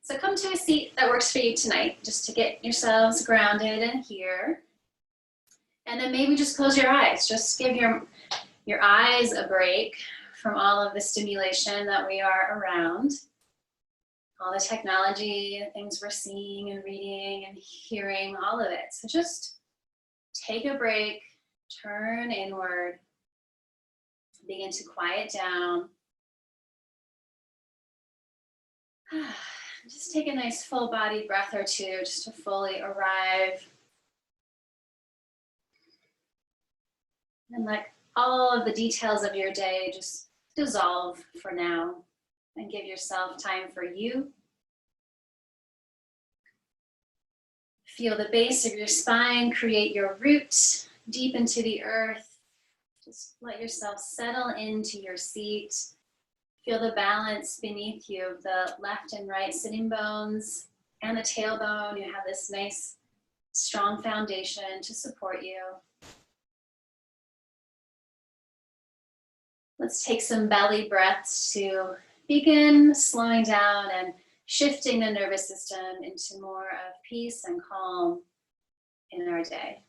So come to a seat that works for you tonight, just to get yourselves grounded in here. And then maybe just close your eyes. Just give your eyes a break from all of the stimulation that we are around. All the technology, the things we're seeing and reading and hearing, all of it. So just take a break, turn inward, begin to quiet down. Just take a nice full body breath or two just to fully arrive. And let all of the details of your day just dissolve for now and give yourself time for you. Feel the base of your spine create your root deep into the earth. Just let yourself settle into your seat. Feel the balance beneath you of the left and right sitting bones and the tailbone. You have this nice, strong foundation to support you. Let's take some belly breaths to begin slowing down and shifting the nervous system into more of peace and calm in our day.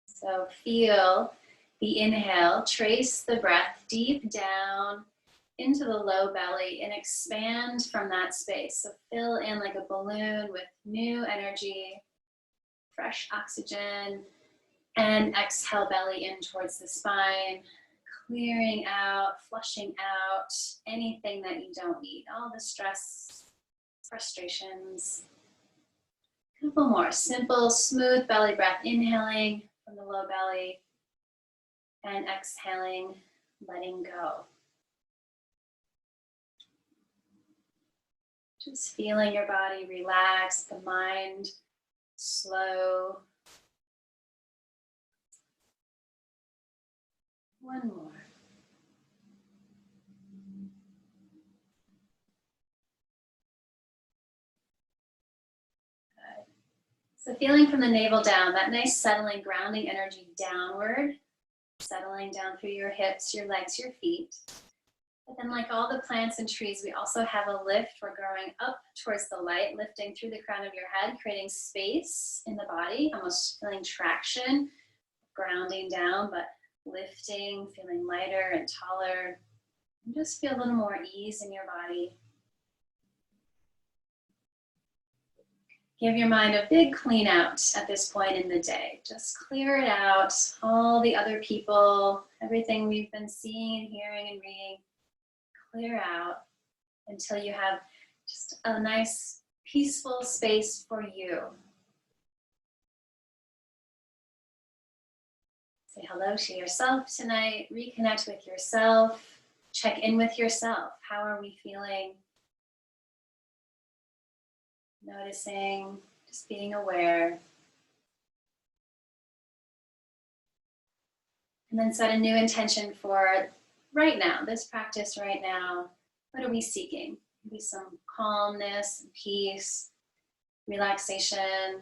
So feel the inhale, trace the breath deep down into the low belly and expand from that space. So fill in like a balloon with new energy, fresh oxygen, and exhale belly in towards the spine, clearing out, flushing out anything that you don't need, all the stress, frustrations. A couple more, simple, smooth belly breath, inhaling from the low belly and exhaling, letting go. Just feeling your body relax, the mind slow. One more. Good. So feeling from the navel down, that nice settling, grounding energy downward, settling down through your hips, your legs, your feet. But then like all the plants and trees, we also have a lift. We're growing up towards the light, lifting through the crown of your head, creating space in the body, almost feeling traction, grounding down, but lifting, feeling lighter and taller. And just feel a little more ease in your body. Give your mind a big clean out at this point in the day. Just clear it out, all the other people, everything we've been seeing and hearing and reading. Clear out until you have just a nice, peaceful space for you. Say hello to yourself tonight. Reconnect with yourself. Check in with yourself. How are we feeling? Noticing, just being aware. And then set a new intention for right now, this practice right now. What are we seeking? Maybe some calmness, peace, relaxation,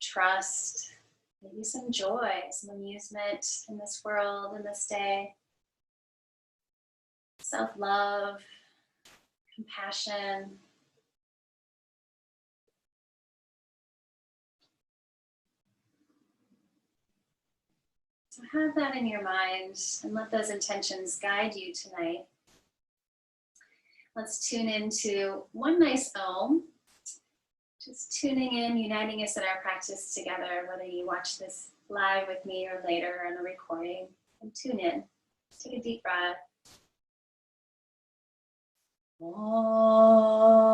trust, maybe some joy, some amusement in this world, in this day. Self-love, compassion. So have that in your mind and let those intentions guide you tonight. Let's tune into one nice Om. Just tuning in, uniting us in our practice together, whether you watch this live with me or later on a recording. And tune in. Take a deep breath. Om.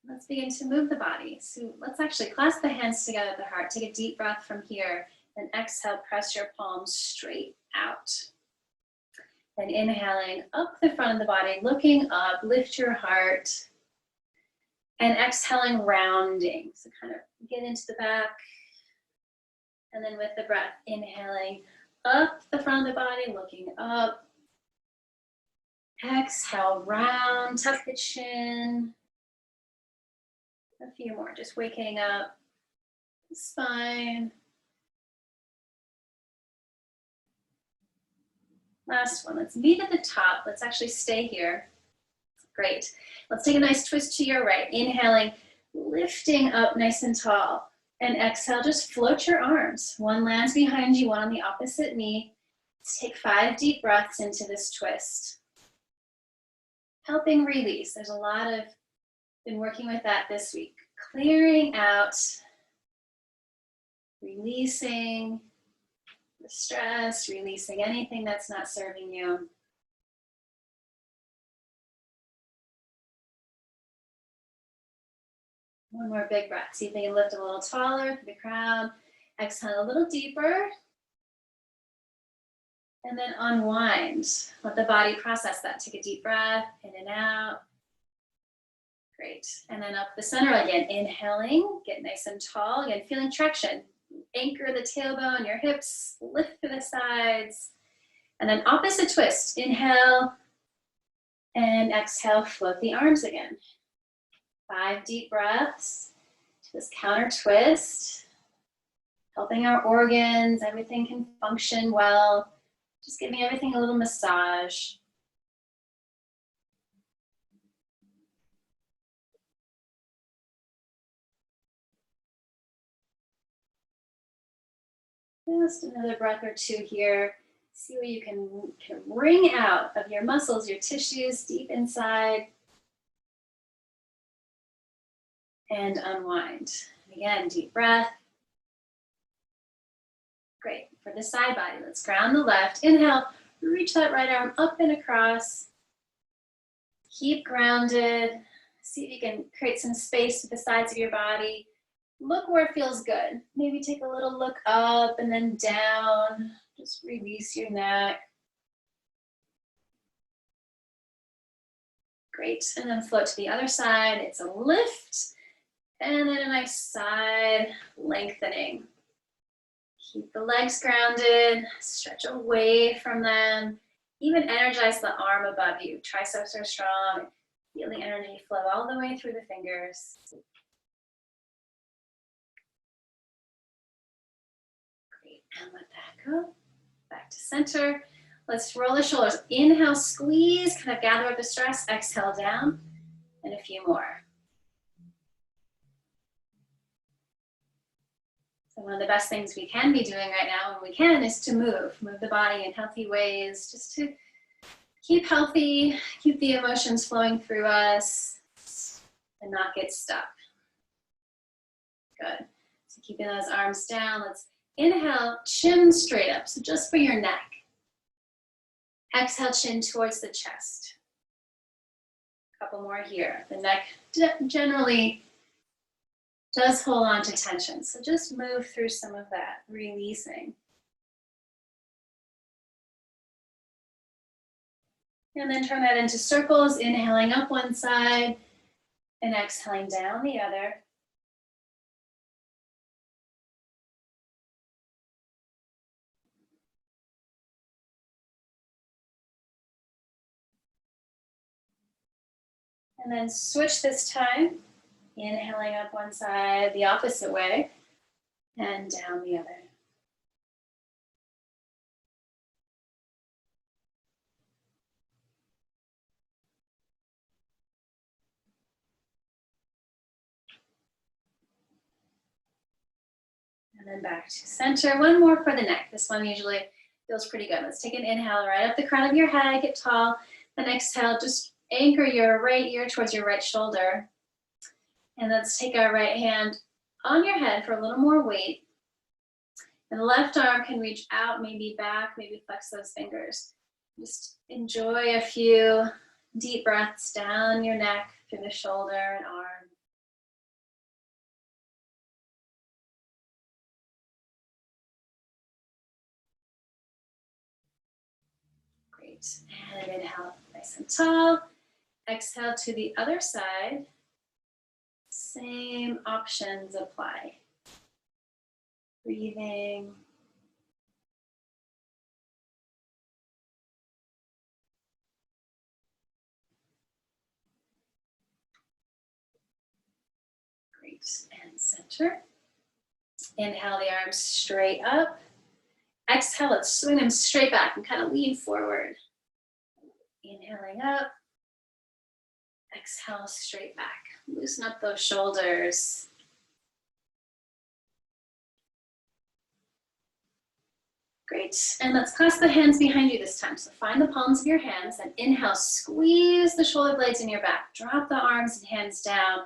Let's begin to move the body. So let's actually clasp the hands together at the heart. Take a deep breath from here. Then exhale, press your palms straight out. Then inhaling up the front of the body, looking up, lift your heart. And exhaling, rounding. So kind of get into the back. And then with the breath, inhaling up the front of the body, looking up. Exhale, round, tuck the chin. A few more, just waking up the spine. Last one, let's meet at the top. Let's actually stay here. Great. Let's take a nice twist to your right. Inhaling, lifting up nice and tall. And exhale, just float your arms. One lands behind you, one on the opposite knee. Let's take 5 deep breaths into this twist. Helping release. There's a lot of, been working with that this week. Clearing out, releasing the stress, releasing anything that's not serving you. One more big breath. See if they can lift a little taller through the crown. Exhale a little deeper. And then unwind. Let the body process that. Take a deep breath, in and out. Great. And then up the center again. Inhaling, get nice and tall. Again, feeling traction. Anchor the tailbone, your hips, lift to the sides. And then opposite twist. Inhale and exhale, float the arms again. 5 deep breaths to this counter twist. Helping our organs, everything can function well. Just giving everything a little massage. Just another breath or two here. See what you can wring out of your muscles, your tissues deep inside. And unwind. Again, deep breath. Great. For the side body, let's ground the left. Inhale, reach that right arm up and across. Keep grounded. See if you can create some space with the sides of your body. Look where it feels good. Maybe take a little look up and then down. Just release your neck. Great. And then float to the other side. It's a lift. And then a nice side lengthening. Keep the legs grounded. Stretch away from them. Even energize the arm above you. Triceps are strong. Feel the energy flow all the way through the fingers. Great, and let that go. Back to center. Let's roll the shoulders. Inhale, squeeze, kind of gather up the stress. Exhale down, and a few more. So one of the best things we can be doing right now when we can is to move the body in healthy ways, just to keep healthy, keep the emotions flowing through us, and not get stuck. Good. So keeping those arms down, let's inhale, chin straight up, so just for your neck. Exhale, chin towards the chest. A couple more here. The neck generally does hold on to tension, so just move through some of that, releasing. And then turn that into circles, inhaling up one side and exhaling down the other. And then switch this time, inhaling up one side the opposite way and down the other. And then back to center. One more for the neck. This one usually feels pretty good. Let's take an inhale right up the crown of your head, get tall. Then exhale, just anchor your right ear towards your right shoulder. And let's take our right hand on your head for a little more weight. And the left arm can reach out, maybe back, maybe flex those fingers. Just enjoy a few deep breaths down your neck, through the shoulder and arm. Great. And inhale, nice and tall. Exhale to the other side. Same options apply. Breathing. Great, and center. Inhale the arms straight up. Exhale, let's swing them straight back and kind of lean forward. Inhaling up. Exhale, straight back. Loosen up those shoulders. Great, and let's clasp the hands behind you this time. So find the palms of your hands and inhale, squeeze the shoulder blades in your back. Drop the arms and hands down.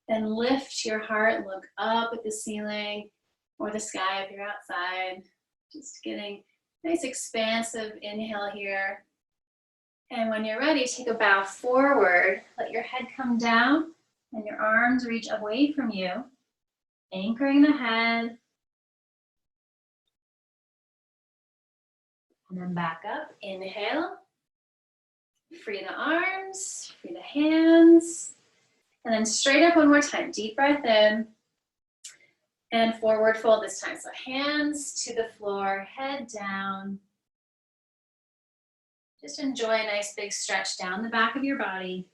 Then lift your heart, look up at the ceiling or the sky if you're outside. Just getting nice expansive inhale here. And when you're ready, take a bow forward. Let your head come down and your arms reach away from you. Anchoring the head. And then back up, inhale. Free the arms, free the hands. And then straight up one more time, deep breath in. And forward fold this time. So hands to the floor, head down. Just enjoy a nice big stretch down the back of your body.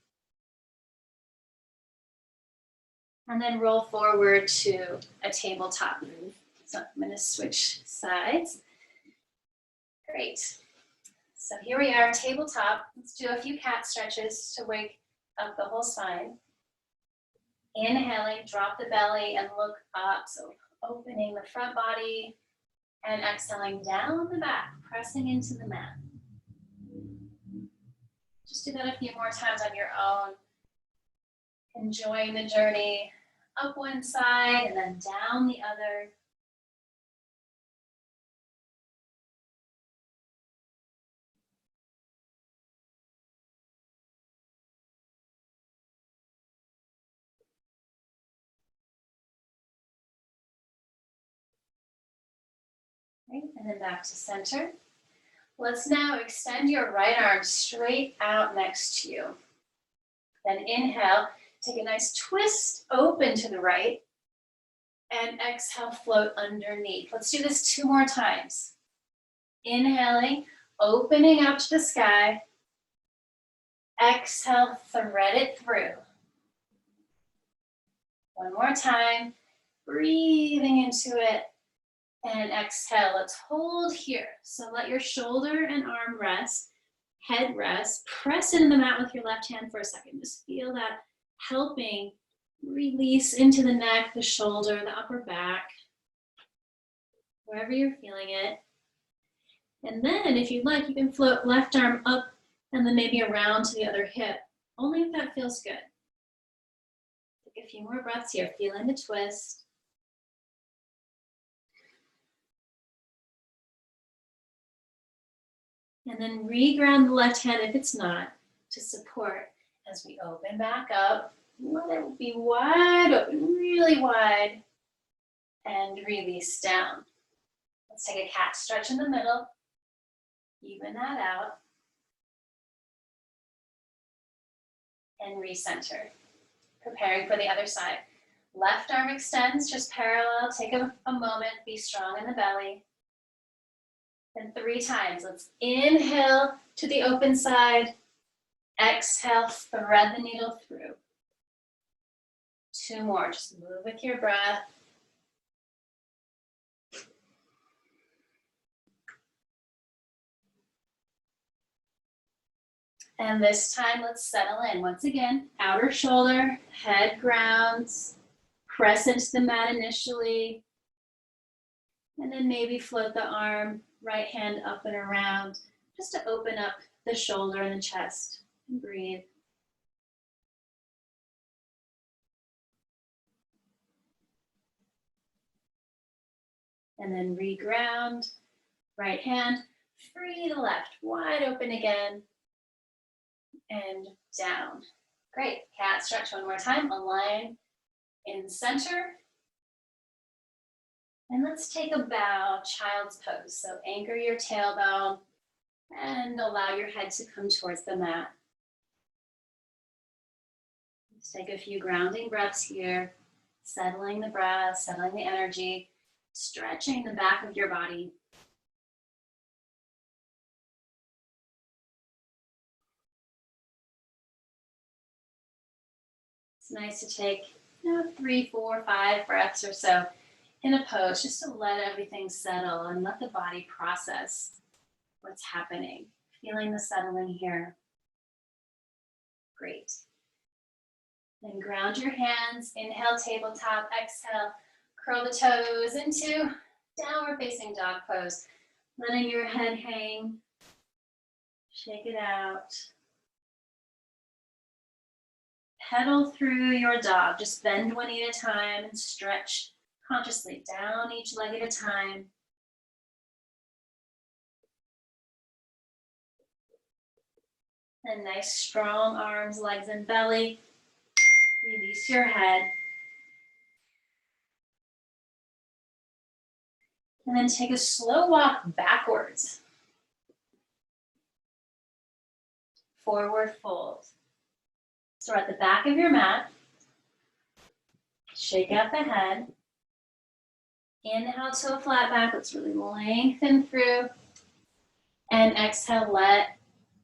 And then roll forward to a tabletop move. So I'm going to switch sides. Great. So here we are, tabletop. Let's do a few cat stretches to wake up the whole spine. Inhaling, drop the belly and look up. So opening the front body and exhaling down the back, pressing into the mat. Just do that a few more times on your own. Enjoying the journey up one side and then down the other. Right, and then back to center. Let's now extend your right arm straight out next to you. Then inhale, take a nice twist open to the right, and exhale, float underneath. Let's do this 2 more times. Inhaling, opening up to the sky. Exhale, thread it through. One more time, breathing into it. And exhale, let's hold here. So let your shoulder and arm rest, head rest. Press into the mat with your left hand for a second. Just feel that helping release into the neck, the shoulder, the upper back, wherever you're feeling it. And then if you'd like, you can float left arm up and then maybe around to the other hip, only if that feels good. Take a few more breaths here, feeling the twist. And then re-ground the left hand if it's not, to support as we open back up. Let it be wide open, really wide. And release down. Let's take a cat stretch in the middle. Even that out. And recenter. Preparing for the other side. Left arm extends, just parallel. Take a moment, be strong in the belly. And 3 times. Let's inhale to the open side. Exhale, thread the needle through. 2 more. Just move with your breath. And this time, let's settle in. Once again, outer shoulder, head grounds. Press into the mat initially. And then maybe float the arm, right hand up and around, just to open up the shoulder and the chest. And breathe. And then re-ground, right hand, free the left, wide open again, and down. Great, cat stretch one more time, align in center. And let's take a bow, child's pose. So anchor your tailbone and allow your head to come towards the mat. Let's take a few grounding breaths here, settling the breath, settling the energy, stretching the back of your body. It's nice to take 3, 4, 5 breaths or so in a pose, just to let everything settle and let the body process what's happening. Feeling the settling here. Great. Then ground your hands. Inhale, tabletop. Exhale, curl the toes into downward facing dog pose. Letting your head hang. Shake it out. Pedal through your dog. Just bend one knee at a time and stretch consciously down each leg at a time. And nice strong arms, legs, and belly. Release your head. And then take a slow walk backwards. Forward fold. So we're at the back of your mat. Shake out the head. Inhale to a flat back. Let's really lengthen through. And exhale, let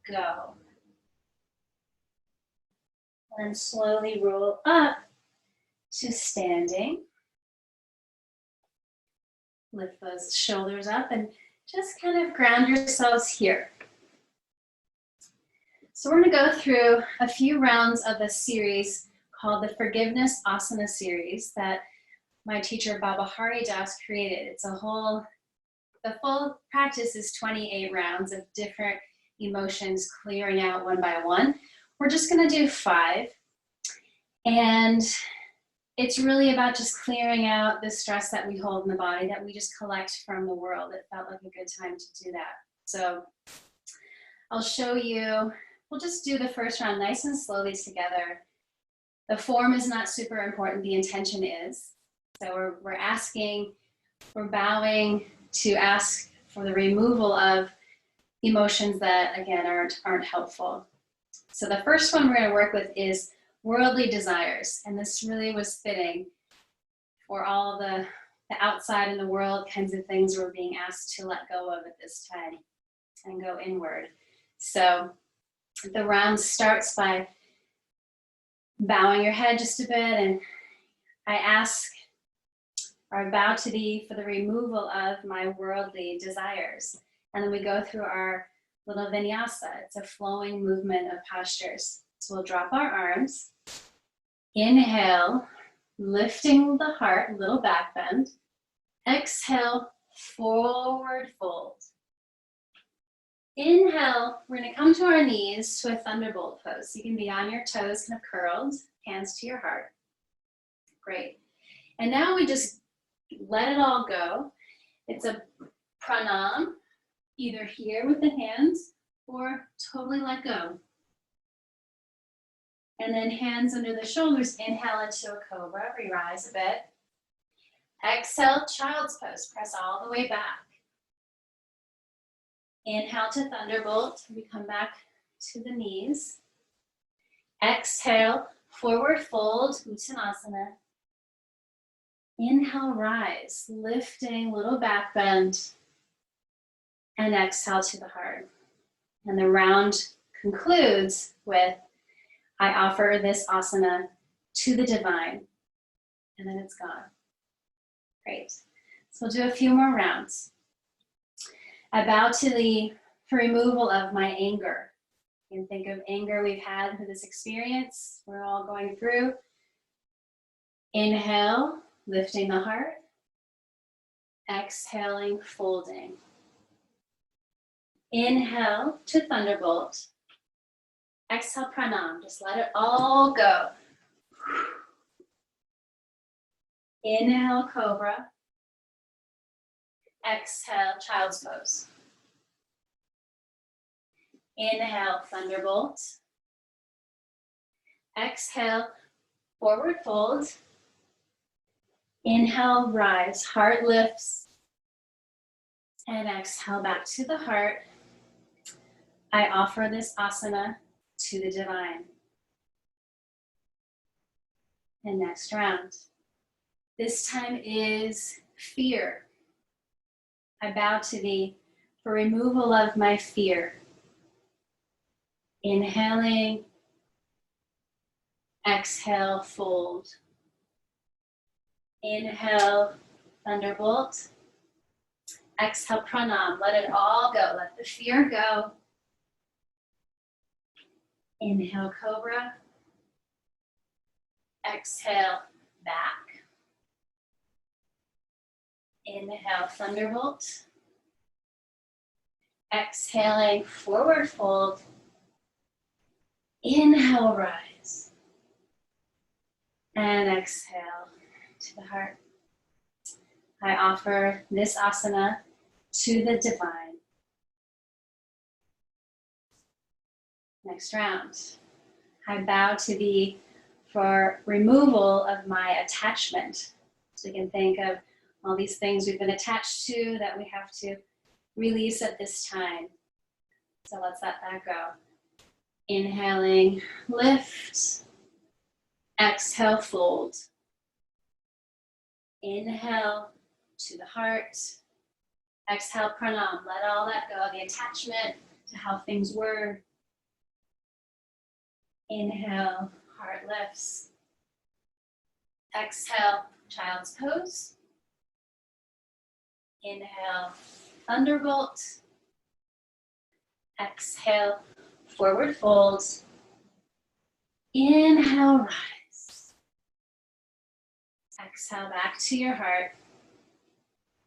go. And slowly roll up to standing. Lift those shoulders up and just kind of ground yourselves here. So we're going to go through a few rounds of a series called the Forgiveness Asana series that my teacher Baba Haridas created. The full practice is 28 rounds of different emotions clearing out one by one. We're just going to do 5. And it's really about just clearing out the stress that we hold in the body that we just collect from the world. It felt like a good time to do that. So I'll show you, we'll just do the first round nice and slowly together. The form is not super important, the intention is. So we're bowing to ask for the removal of emotions that, again, aren't helpful. So the first one we're going to work with is worldly desires. And this really was fitting for all the outside in the world kinds of things we're being asked to let go of at this time and go inward. So the round starts by bowing your head just a bit, and I ask or bow to thee for the removal of my worldly desires. And then we go through our little vinyasa. It's a flowing movement of postures. So we'll drop our arms. Inhale, lifting the heart, little back bend. Exhale, forward fold. Inhale, we're going to come to our knees to a thunderbolt pose. You can be on your toes, kind of curled, hands to your heart. Great. And now we just let it all go. It's a pranam, either here with the hands or totally let go. And then hands under the shoulders, inhale into a cobra, re-rise a bit. Exhale, child's pose, press all the way back. Inhale to thunderbolt, we come back to the knees. Exhale, forward fold, Uttanasana. Inhale, rise, lifting, little back bend. And exhale to the heart. And the round concludes with, I offer this asana to the divine. And then it's gone. Great. So we'll do a few more rounds. I bow to thee for removal of my anger. You can think of anger we've had through this experience. We're all going through. Inhale, lifting the heart. Exhaling, folding. Inhale to thunderbolt. Exhale, pranam. Just let it all go. Inhale, cobra. Exhale, child's pose. Inhale, thunderbolt. Exhale, forward fold. Inhale, rise, heart lifts. And exhale, back to the heart. I offer this asana to the divine. And next round. This time is fear. I bow to thee for removal of my fear. Inhaling, exhale, fold. Inhale, thunderbolt. Exhale, pranam. Let it all go. Let the fear go. Inhale, cobra. Exhale, back. Inhale, thunderbolt. Exhaling, forward fold. Inhale, rise. And exhale to the heart. I offer this asana to the divine. Next round. I bow to thee for removal of my attachment. So you can think of all these things we've been attached to that we have to release at this time. So let's let that go. Inhaling, lift. Exhale, fold. Inhale to the heart. Exhale, pranam. Let all that go, the attachment to how things were. Inhale, heart lifts. Exhale, child's pose. Inhale, thunderbolt. Exhale, forward fold. Inhale, rise. Exhale, back to your heart.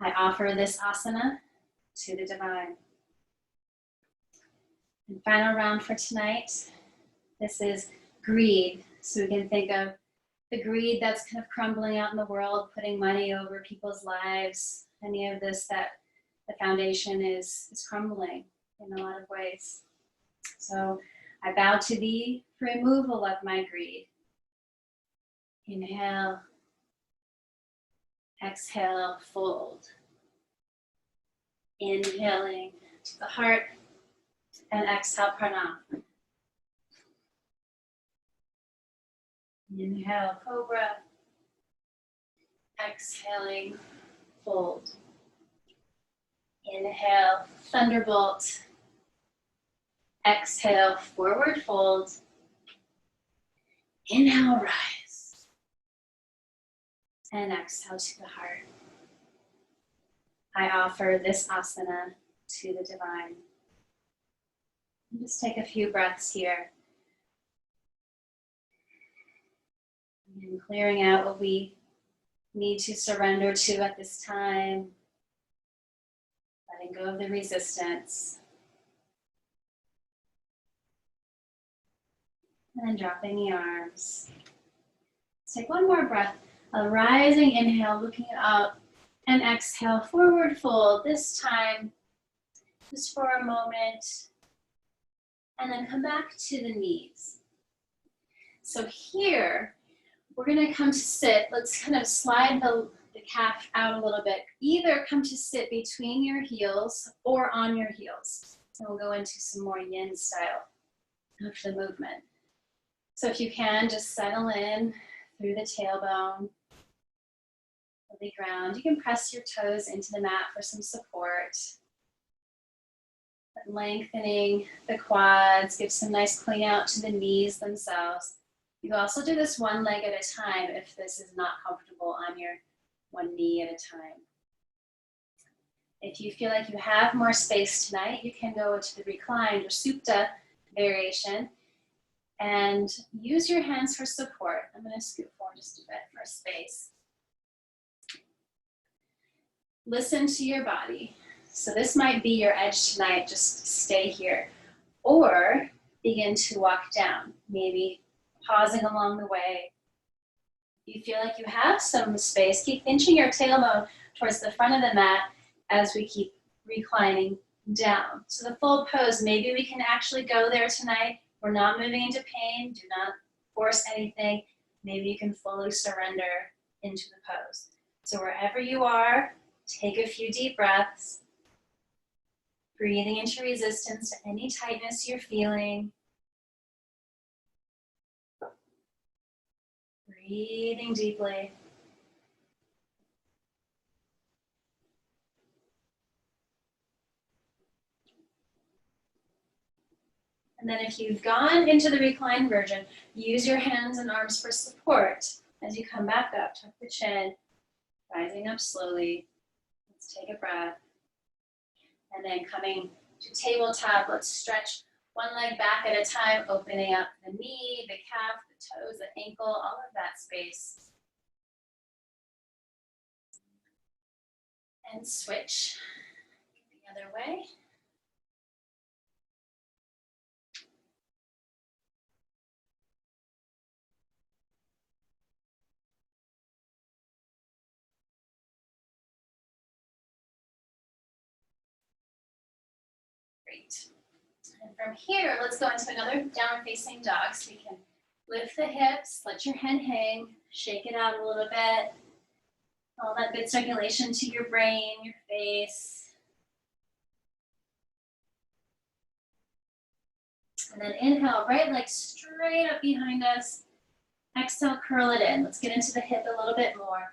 I offer this asana to the divine. And final round for tonight. This is greed. So we can think of the greed that's kind of crumbling out in the world, putting money over people's lives, any of this that the foundation is crumbling in a lot of ways. So I bow to thee for removal of my greed. Inhale. Exhale, fold. Inhaling to the heart and exhale, pranam. Inhale, cobra. Exhaling, fold. Inhale, thunderbolt. Exhale, forward fold. Inhale, rise. And exhale to the heart. I offer this asana to the divine. And just take a few breaths here. And clearing out what we need to surrender to at this time. Letting go of the resistance. And then dropping the arms. Let's take one more breath. A rising inhale, looking up, and exhale, forward fold. This time, just for a moment. And then come back to the knees. So here, we're gonna come to sit. Let's kind of slide the calf out a little bit. Either come to sit between your heels or on your heels. And we'll go into some more yin style of the movement. So if you can, just settle in through the tailbone, the ground. You can press your toes into the mat for some support. But lengthening the quads, give some nice clean out to the knees themselves. You can also do this one leg at a time if this is not comfortable on your one knee at a time. If you feel like you have more space tonight, you can go to the reclined or supta variation and use your hands for support. I'm going to scoot forward just a bit for space. Listen to your body. So this might be your edge tonight, just stay here. Or begin to walk down, maybe pausing along the way. You feel like you have some space, keep inching your tailbone towards the front of the mat as we keep reclining down. So the full pose, maybe we can actually go there tonight. We're not moving into pain, do not force anything. Maybe you can fully surrender into the pose. So wherever you are, take a few deep breaths, breathing into resistance to any tightness you're feeling. Breathing deeply. And then if you've gone into the reclined version, use your hands and arms for support as you come back up. Tuck the chin, Rising up slowly. Let's take a breath. And then coming to tabletop, let's stretch one leg back at a time, opening up the knee, the calf, the toes, the ankle, all of that space. And switch the other way. Great. And from here, let's go into another downward facing dog. So you can lift the hips, let your head hang, shake it out a little bit. All that good circulation to your brain, your face. And then inhale, right leg straight up behind us. Exhale, curl it in. Let's get into the hip a little bit more.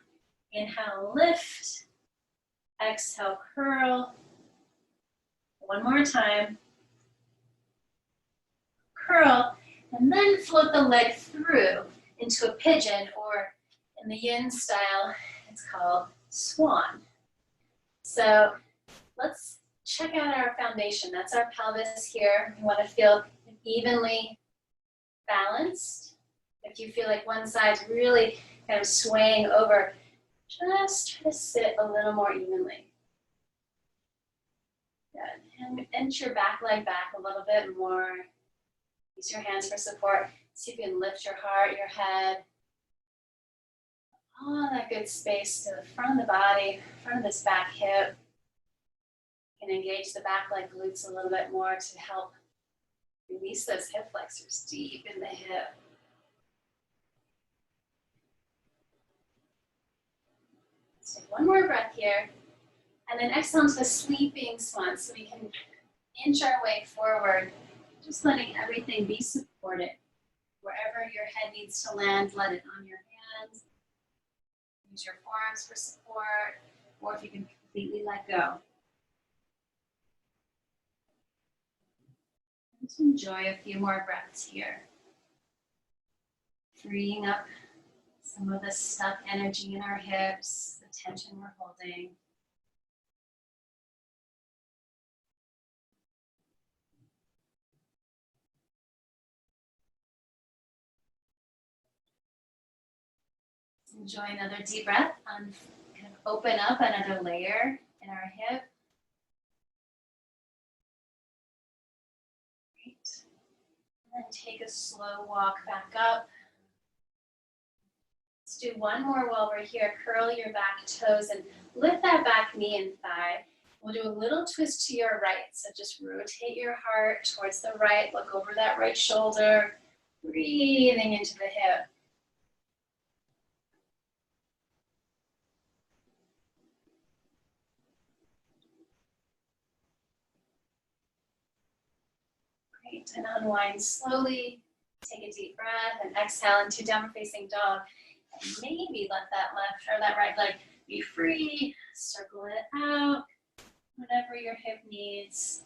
Inhale, lift. Exhale, curl. One more time. Curl, and then float the leg through into a pigeon, or in the yin style, it's called swan. So let's check out our foundation. That's our pelvis here. We want to feel evenly balanced. If you feel like one side's really kind of swaying over, just try to sit a little more evenly. Good. And inch your back leg back a little bit more. Use your hands for support. See if you can lift your heart, your head. All that good space to the front of the body, front of this back hip. You can engage the back leg glutes a little bit more to help release those hip flexors deep in the hip. Let's take one more breath here. And then exhale into the sleeping swan, so we can inch our way forward. Just letting everything be supported. Wherever your head needs to land, let it on your hands. Use your forearms for support, or if you can completely let go. Just enjoy a few more breaths here. Freeing up some of the stuck energy in our hips, the tension we're holding. Enjoy another deep breath. Kind of open up another layer in our hip. Great. And then take a slow walk back up. Let's do one more while we're here. Curl your back toes and lift that back knee and thigh. We'll do a little twist to your right. So just rotate your heart towards the right. Look over that right shoulder. Breathing into the hip. Great, and unwind slowly. Take a deep breath and exhale into downward facing dog. And maybe let that left or that right leg be free. Circle it out, whatever your hip needs.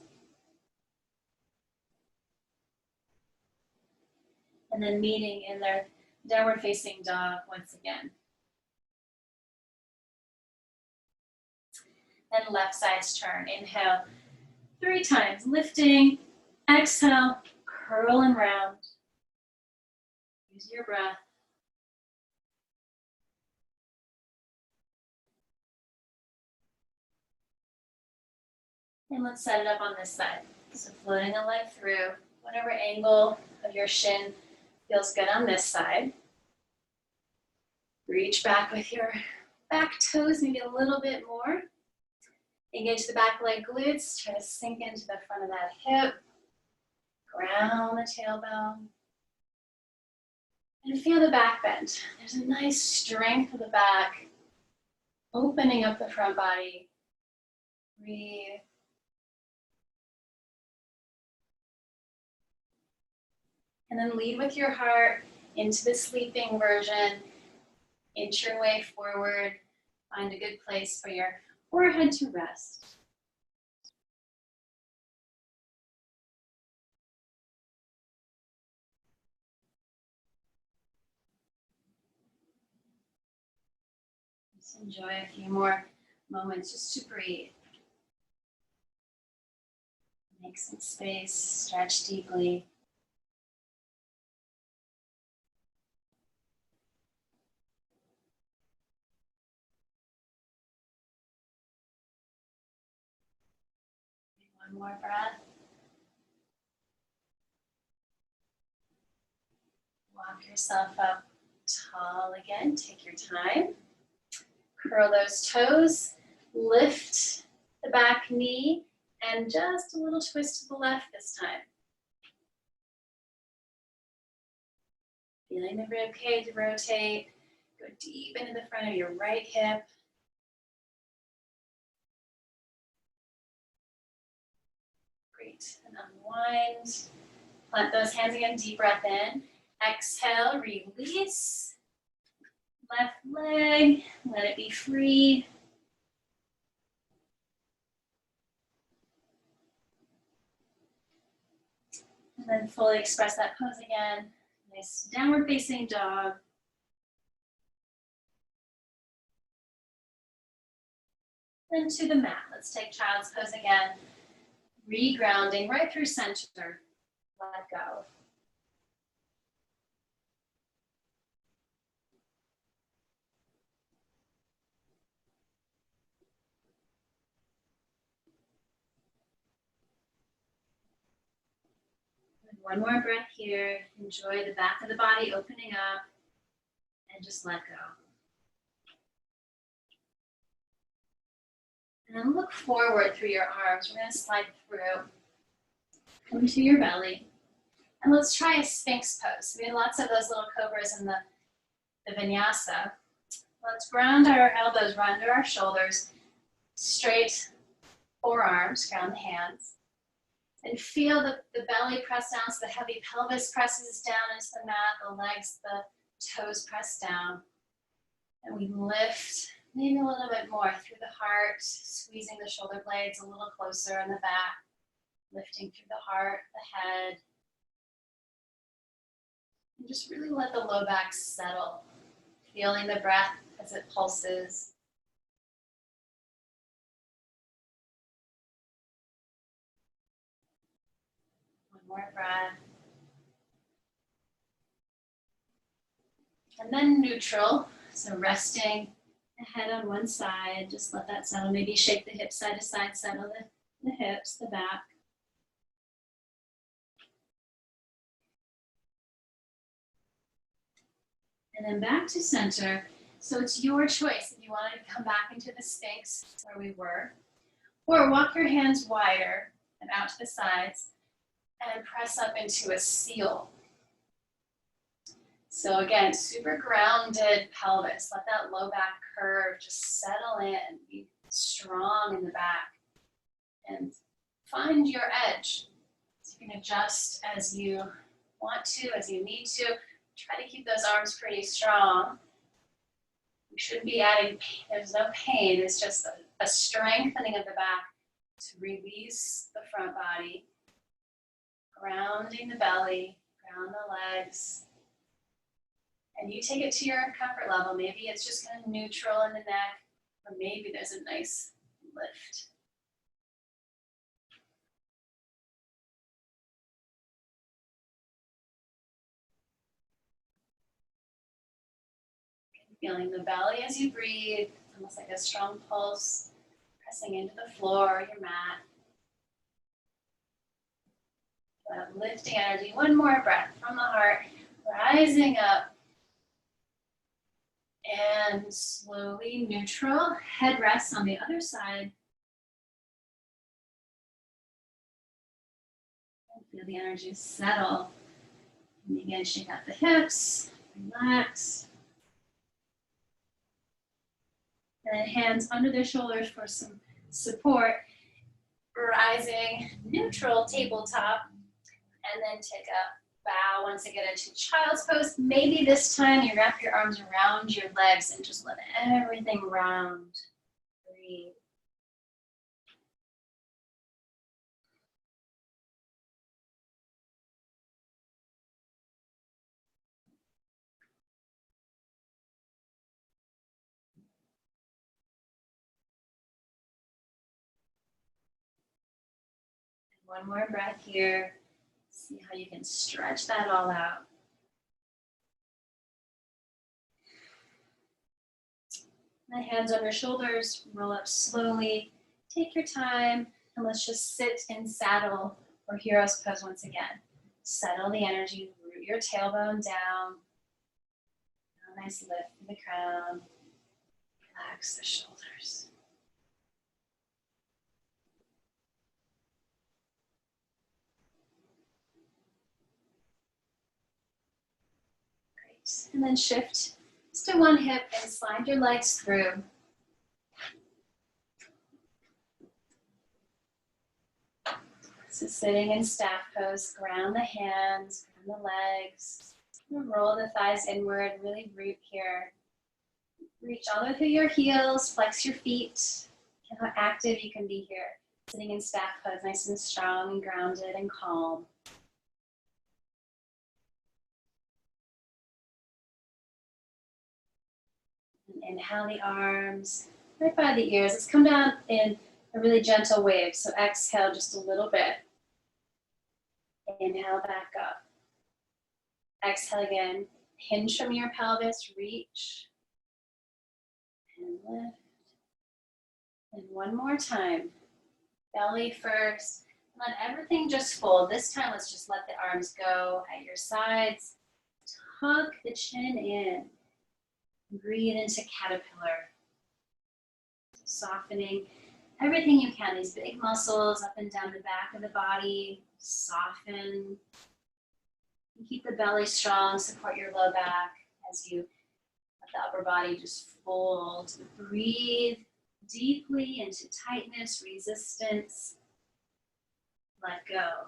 And then meeting in their downward facing dog once again. Then left side's turn. Inhale 3 times, lifting. Exhale, curl and round. Use your breath. And let's set it up on this side. So floating a leg through, whatever angle of your shin feels good on this side. Reach back with your back toes, maybe a little bit more. Engage the back leg glutes, try to sink into the front of that hip. Ground the tailbone. And feel the back bend. There's a nice strength of the back, opening up the front body. Breathe. And then lead with your heart into the sleeping version. Inch your way forward. Find a good place for your forehead to rest. Just enjoy a few more moments just to breathe. Make some space, stretch deeply. One more breath. Walk yourself up tall again. Take your time. Curl those toes. Lift the back knee and just a little twist to the left this time. Feeling the rib cage rotate. Go deep into the front of your right hip. Great. And unwind. Plant those hands again. Deep breath in. Exhale, release. Left leg, let it be free. And then fully express that pose again. Nice downward facing dog. And to the mat. Let's take child's pose again. Regrounding right through center. Let go. And one more breath here. Enjoy the back of the body opening up. And just let go. And then look forward through your arms. We're going to slide through. Come to your belly. And let's try a Sphinx pose. We had lots of those little cobras in the vinyasa. Let's ground our elbows, round our shoulders, straight forearms, ground the hands. And feel the belly press down, so the heavy pelvis presses down into the mat, the legs, the toes press down. And we lift maybe a little bit more through the heart, squeezing the shoulder blades a little closer in the back, lifting through the heart, the head. And just really let the low back settle, feeling the breath as it pulses. One more breath. And then neutral, so resting the head on one side, just let that settle. Maybe shake the hips side to side, settle the hips, the back. And then back to center. So it's your choice if you want to come back into the Sphinx where we were, or walk your hands wider and out to the sides and press up into a seal. So again, super grounded pelvis. Let that low back curve just settle in. Be strong in the back. And find your edge. So you can adjust as you want to, as you need to. Try to keep those arms pretty strong. We shouldn't be adding pain. There's no pain. It's just a strengthening of the back to release the front body. Grounding the belly, ground the legs. And you take it to your comfort level. Maybe it's just kind of neutral in the neck, or maybe there's a nice lift. Feeling the belly as you breathe, almost like a strong pulse, pressing into the floor or your mat. That lifting energy. One more breath from the heart, rising up. And slowly neutral, head rests on the other side. And feel the energy settle. And begin to shake out the hips, relax. And then hands under the shoulders for some support. Rising, neutral tabletop. And then take a bow once again into child's pose. Maybe this time you wrap your arms around your legs and just let everything round. Breathe. One more breath here. See how you can stretch that all out. My hands over shoulders, roll up slowly. Take your time, and let's just sit in saddle or hero's pose once again. Settle the energy, root your tailbone down. A nice lift from the crown. Relax the shoulders. Great. And then shift just to one hip and slide your legs through. So sitting in staff pose, ground the hands, ground the legs. Roll the thighs inward, really root here. Reach all the way through your heels, flex your feet. Look how active you can be here. Sitting in staff pose, nice and strong and grounded and calm. And inhale the arms right by the ears. Let's come down in a really gentle wave. So exhale just a little bit. Inhale back up. Exhale again. Hinge from your pelvis, reach. And lift. And one more time. Belly first. Let everything just fold. This time, let's just let the arms go at your sides. Tuck the chin in. Breathe into caterpillar. Softening everything you can. These big muscles up and down the back of the body. Soften. And keep the belly strong. Support your low back as you let the upper body just fold. Breathe deeply into tightness, resistance. Let go.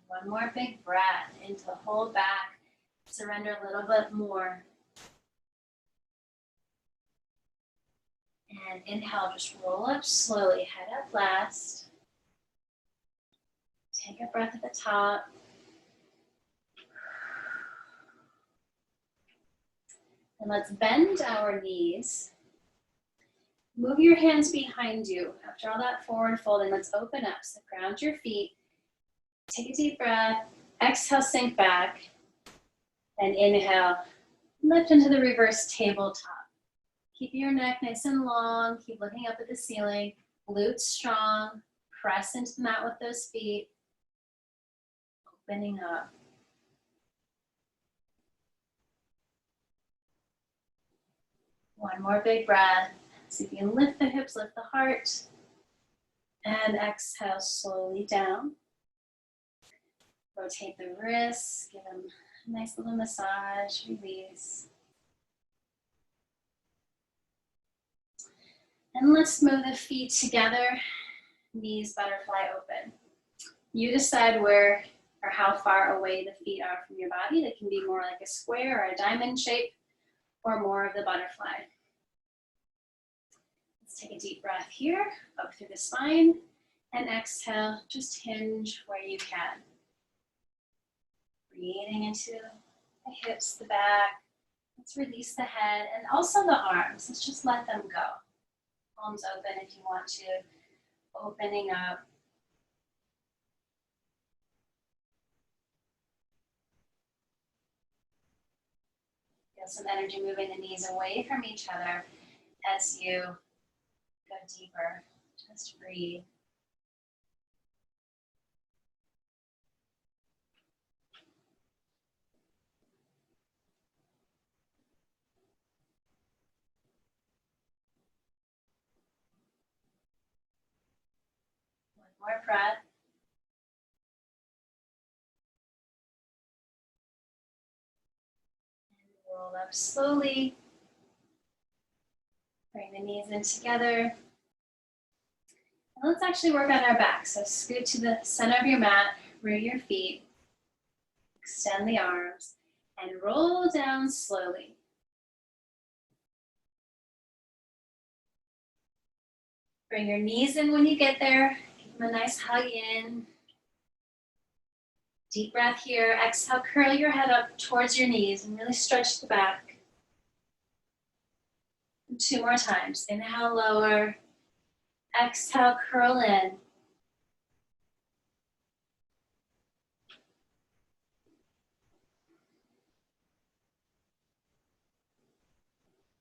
One more big breath into the whole back. Surrender a little bit more. And inhale, just roll up slowly, head up last. Take a breath at the top. And let's bend our knees. Move your hands behind you. After all that forward folding, let's open up. So ground your feet. Take a deep breath. Exhale, sink back. And inhale, lift into the reverse tabletop. Keep your neck nice and long. Keep looking up at the ceiling. Glutes strong. Press into the mat with those feet. Opening up. One more big breath. See if you can lift the hips, lift the heart. And exhale slowly down. Rotate the wrists. Give them a nice little massage. Release. And let's move the feet together. Knees butterfly open. You decide where or how far away the feet are from your body. They can be more like a square or a diamond shape, or more of the butterfly. Let's take a deep breath here, up through the spine, and exhale, just hinge where you can. Breathing into the hips, the back. Let's release the head and also the arms. Let's just let them go. Palms open if you want to, opening up. Feel some energy moving the knees away from each other as you go deeper. Just breathe. One more breath. And roll up slowly. Bring the knees in together. And let's actually work on our back. So scoot to the center of your mat. through your feet. Extend the arms and roll down slowly. Bring your knees in when you get there. Give them a nice hug in. Deep breath here. Exhale, curl your head up towards your knees and really stretch the back. 2 more times. Inhale, lower. Exhale, curl in.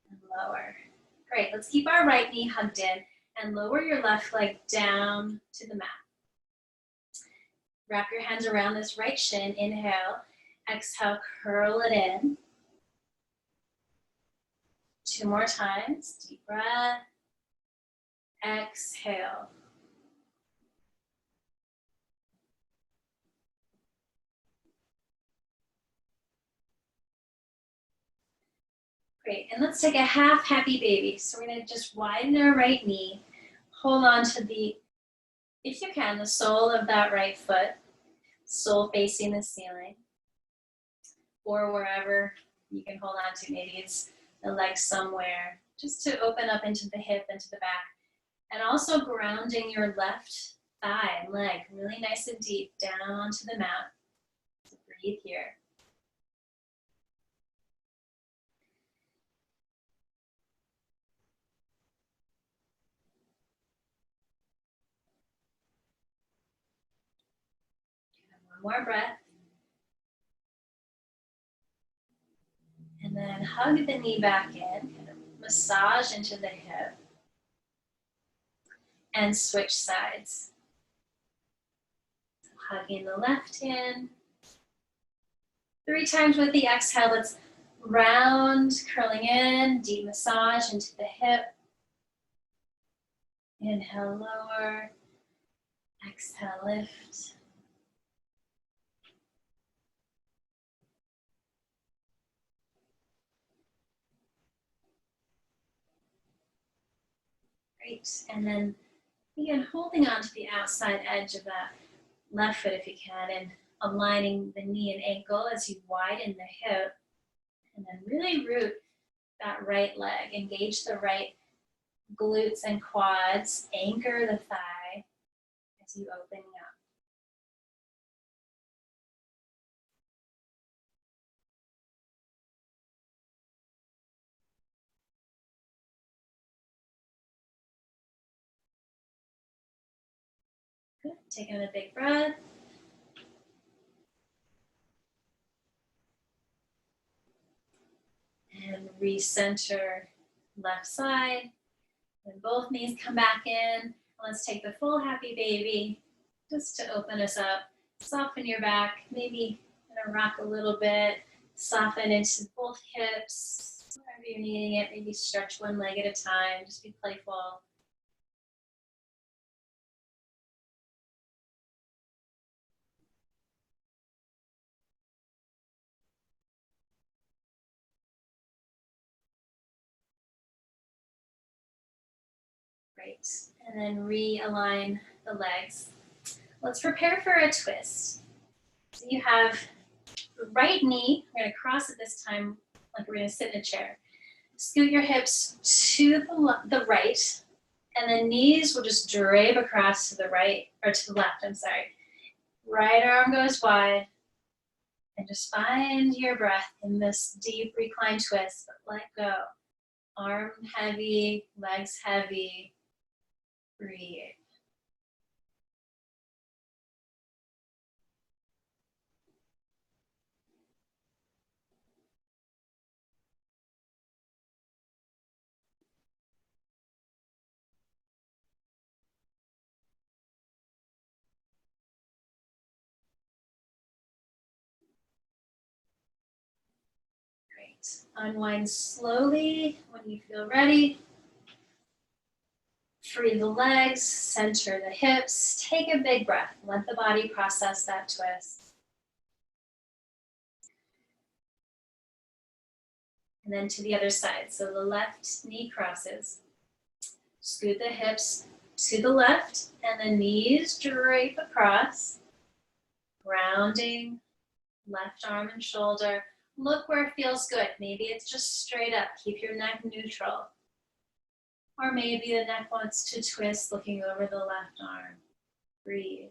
And lower. Great. Let's keep our right knee hugged in and lower your left leg down to the mat. Wrap your hands around this right shin. Inhale. Exhale, curl it in. 2 more times. Deep breath. Exhale. Great, and let's take a half happy baby. So we're gonna just widen our right knee. Hold on to the, if you can, the sole of that right foot. Sole facing the ceiling. Or wherever you can hold on to. Maybe it's the leg somewhere. Just to open up into the hip, into the back. And also grounding your left thigh and leg really nice and deep down onto the mat. So breathe here. And one more breath. And then hug the knee back in, kind of massage into the hip. And switch sides. So hugging the left in. 3 times with the exhale. Let's round, curling in, deep massage into the hip. Inhale, lower. Exhale, lift. Great. And then again, holding on to the outside edge of that left foot if you can, and aligning the knee and ankle as you widen the hip. And then really root that right leg. Engage the right glutes and quads. Anchor the thigh as you open up. Good. Take in a big breath. And recenter left side. Then both knees come back in. Let's take the full happy baby just to open us up. Soften your back. Maybe gonna rock a little bit. Soften into both hips. Wherever you're needing it, maybe stretch one leg at a time. Just be playful. Great. And then realign the legs. Let's prepare for a twist. So you have the right knee. We're going to cross it this time like we're going to sit in a chair. Scoot your hips to the right, and the knees will just drape across to the right, or to the left, I'm sorry. Right arm goes wide, and just find your breath in this deep recline twist, but let go. Arm heavy, legs heavy, breathe. Great. Unwind slowly when you feel ready. Free the legs, center the hips. Take a big breath. Let the body process that twist. And then to the other side. So the left knee crosses. Scoot the hips to the left, and the knees drape across. Grounding, left arm and shoulder. Look where it feels good. Maybe it's just straight up. Keep your neck neutral. Or maybe the neck wants to twist, looking over the left arm. Breathe.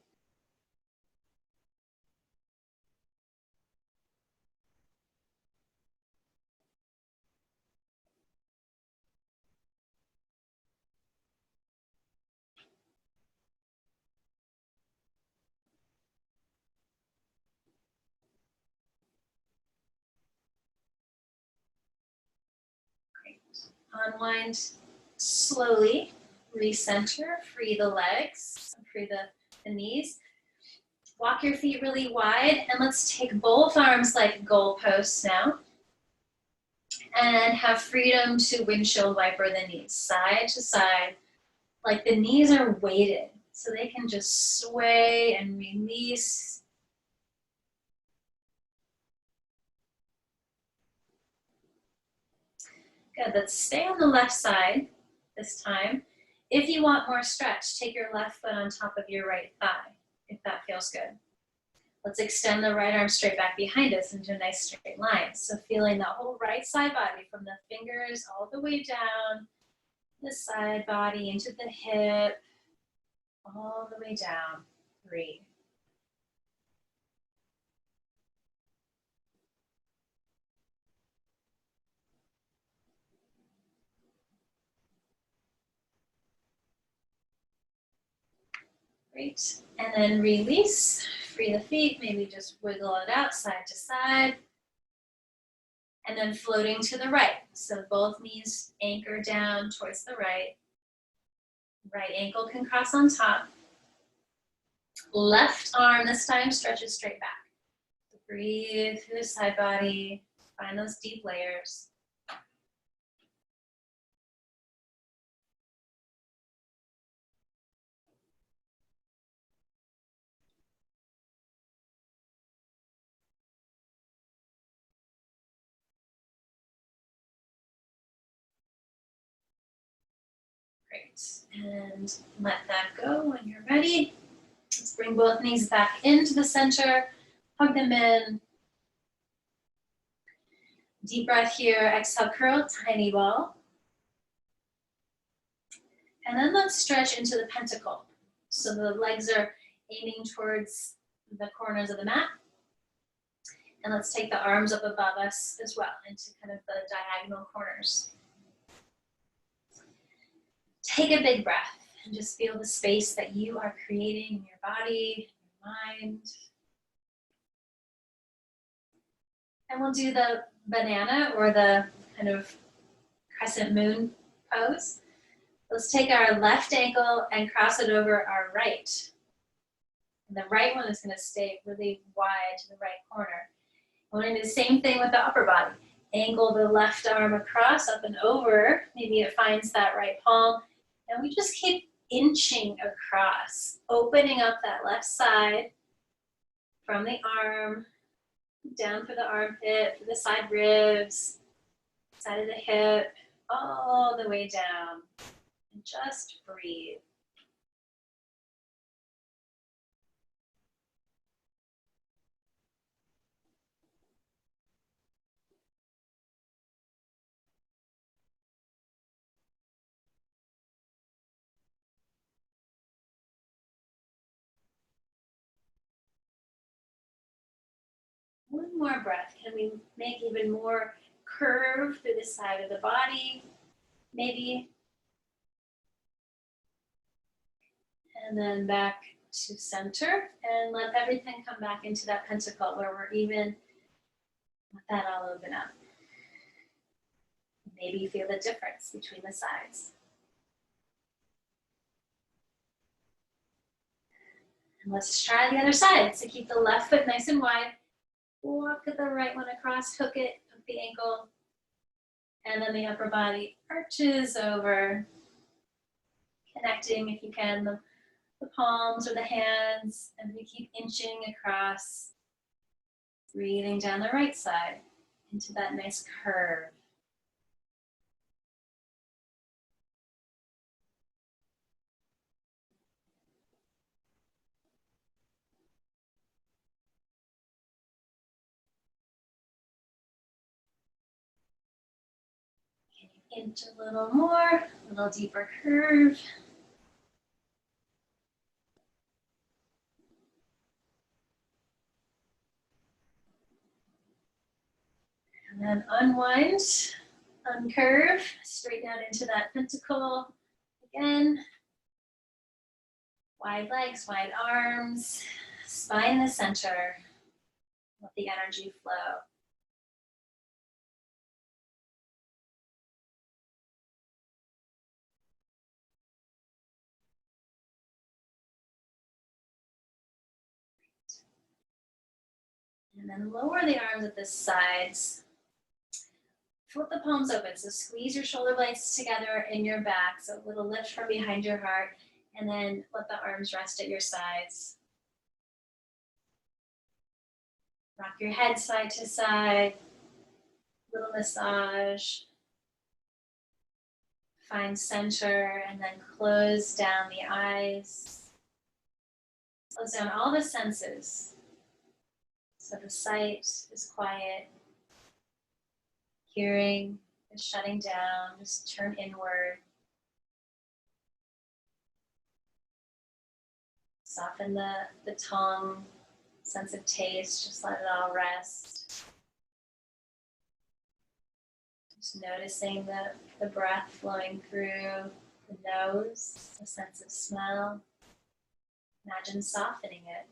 Great. Unwind slowly. Recenter. Free the legs. Free the knees. Walk your feet really wide, and let's take both arms like goalposts now. And have freedom to windshield wiper the knees, side to side, like the knees are weighted, so they can just sway and release. Good, let's stay on the left side this time. If you want more stretch, take your left foot on top of your right thigh, if that feels good. Let's extend the right arm straight back behind us into a nice straight line. So feeling the whole right side body from the fingers all the way down, the side body into the hip, all the way down. Breathe. Great. And then release. Free the feet. Maybe just wiggle it out side to side. And then floating to the right. So both knees anchor down towards the right. Right ankle can cross on top. Left arm this time stretches straight back. So breathe through the side body. Find those deep layers. Great. And let that go when you're ready. Let's bring both knees back into the center. Hug them in. Deep breath here. Exhale, curl, tiny ball. And then let's stretch into the pentacle. So the legs are aiming towards the corners of the mat. And let's take the arms up above us as well into kind of the diagonal corners. Take a big breath and just feel the space that you are creating in your body, your mind. And we'll do the banana or the kind of crescent moon pose. Let's take our left ankle and cross it over our right. And the right one is going to stay really wide to the right corner. We're going to do the same thing with the upper body. Angle the left arm across, up and over. Maybe it finds that right palm. And we just keep inching across, opening up that left side from the arm, down through the armpit, through the side ribs, side of the hip, all the way down. And just breathe. One more breath. Can we make even more curve through the side of the body? Maybe. And then back to center. And let everything come back into that pentacle where we're even. Let that all open up. Maybe feel the difference between the sides. And let's try the other side. So keep the left foot nice and wide. Walk the right one across, hook it, hook the ankle. And then the upper body arches over. Connecting, if you can, the palms or the hands. And we keep inching across. Breathing down the right side into that nice curve. Inch a little more, a little deeper curve. And then unwind, uncurve, straighten out into that pentacle. Again, wide legs, wide arms, spine in the center. Let the energy flow. And then lower the arms at the sides. Flip the palms open. So squeeze your shoulder blades together in your back. So a little lift from behind your heart. And then let the arms rest at your sides. Rock your head side to side. Little massage. Find center and then close down the eyes. Close down all the senses. So the sight is quiet. Hearing is shutting down. Just turn inward. Soften the tongue, sense of taste, just let it all rest. Just noticing the breath flowing through the nose, a sense of smell. Imagine softening it.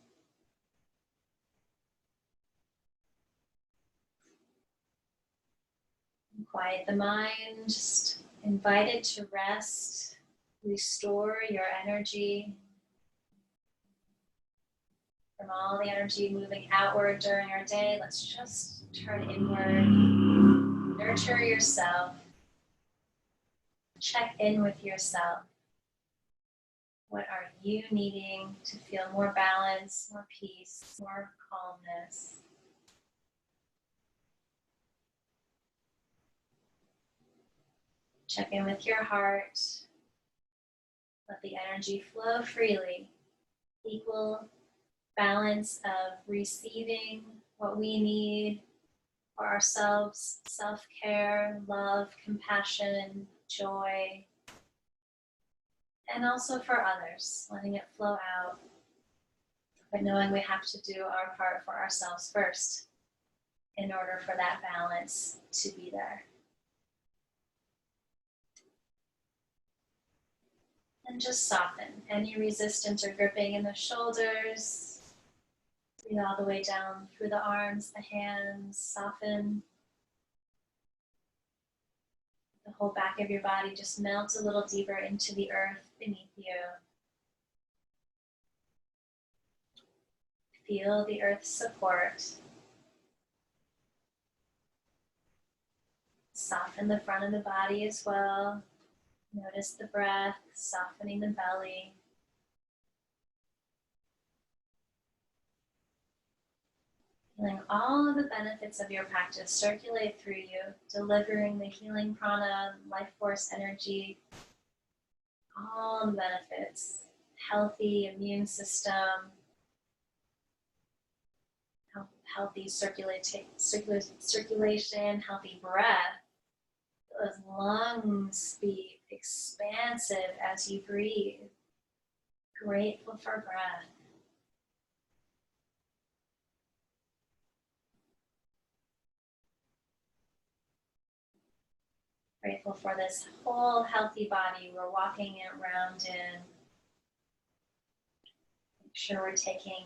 And quiet the mind, just invite it to rest, restore your energy. From all the energy moving outward during our day, let's just turn inward. Nurture yourself. Check in with yourself. What are you needing to feel more balance, more peace, more calmness? Check in with your heart. Let the energy flow freely. Equal balance of receiving what we need for ourselves, self-care, love, compassion, joy, and also for others, letting it flow out, but knowing we have to do our part for ourselves first in order for that balance to be there. And just soften any resistance or gripping in the shoulders. Breathe all the way down through the arms, the hands, soften. The whole back of your body just melts a little deeper into the earth beneath you. Feel the earth's support. Soften the front of the body as well. Notice the breath, softening the belly. Feeling all of the benefits of your practice circulate through you, delivering the healing prana, life force energy, all the benefits. Healthy immune system, healthy circulation, healthy breath. Those lungs be expansive as you breathe. Grateful for breath. Grateful for this whole healthy body we're walking around in. Make sure we're taking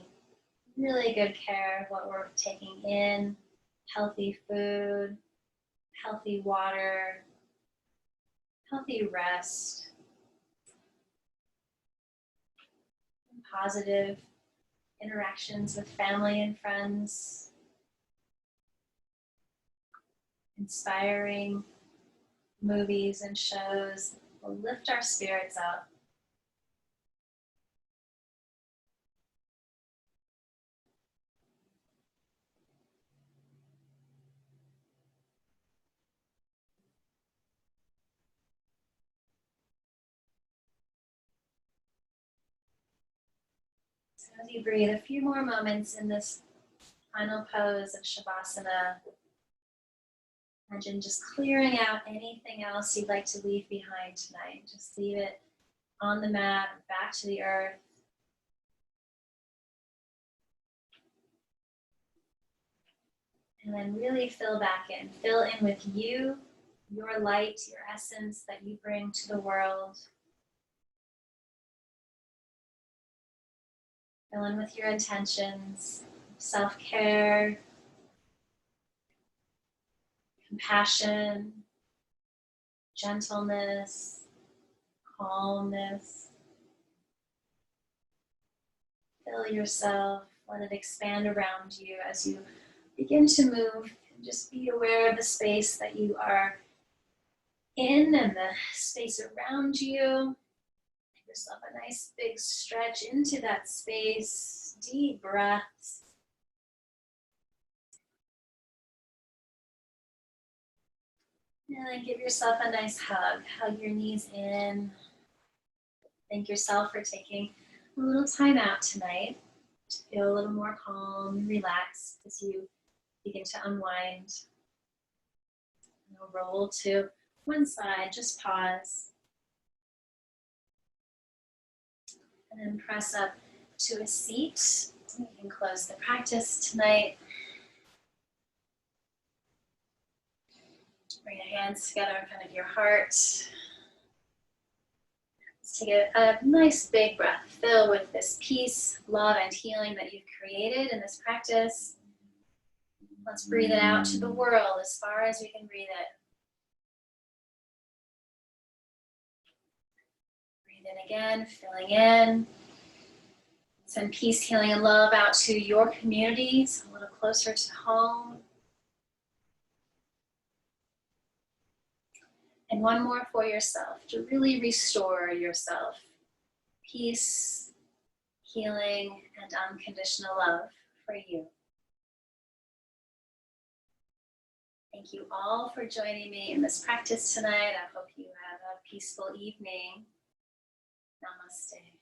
really good care of what we're taking in. Healthy food, healthy water, healthy rest, and positive interactions with family and friends, inspiring movies and shows will lift our spirits up. So as you breathe, a few more moments in this final pose of Shavasana. Imagine just clearing out anything else you'd like to leave behind tonight. Just leave it on the mat, back to the earth. And then really fill back in. Fill in with you, your light, your essence that you bring to the world. Fill in with your intentions, self-care, compassion, gentleness, calmness. Fill yourself, let it expand around you as you begin to move. Just be aware of the space that you are in and the space around you. Give yourself a nice big stretch into that space. Deep breaths. And then give yourself a nice hug. Hug your knees in. Thank yourself for taking a little time out tonight to feel a little more calm and relaxed as you begin to unwind. Roll to one side, just pause. And then press up to a seat. You can close the practice tonight. Bring your hands together in front of your heart. Let's take a nice big breath. Fill with this peace, love, and healing that you've created in this practice. Let's breathe it out to the world as far as we can breathe it. Breathe in again, filling in. Send peace, healing, and love out to your communities, a little closer to home. And one more for yourself, to really restore yourself. Peace, healing, and unconditional love for you. Thank you all for joining me in this practice tonight. I hope you have a peaceful evening. Namaste.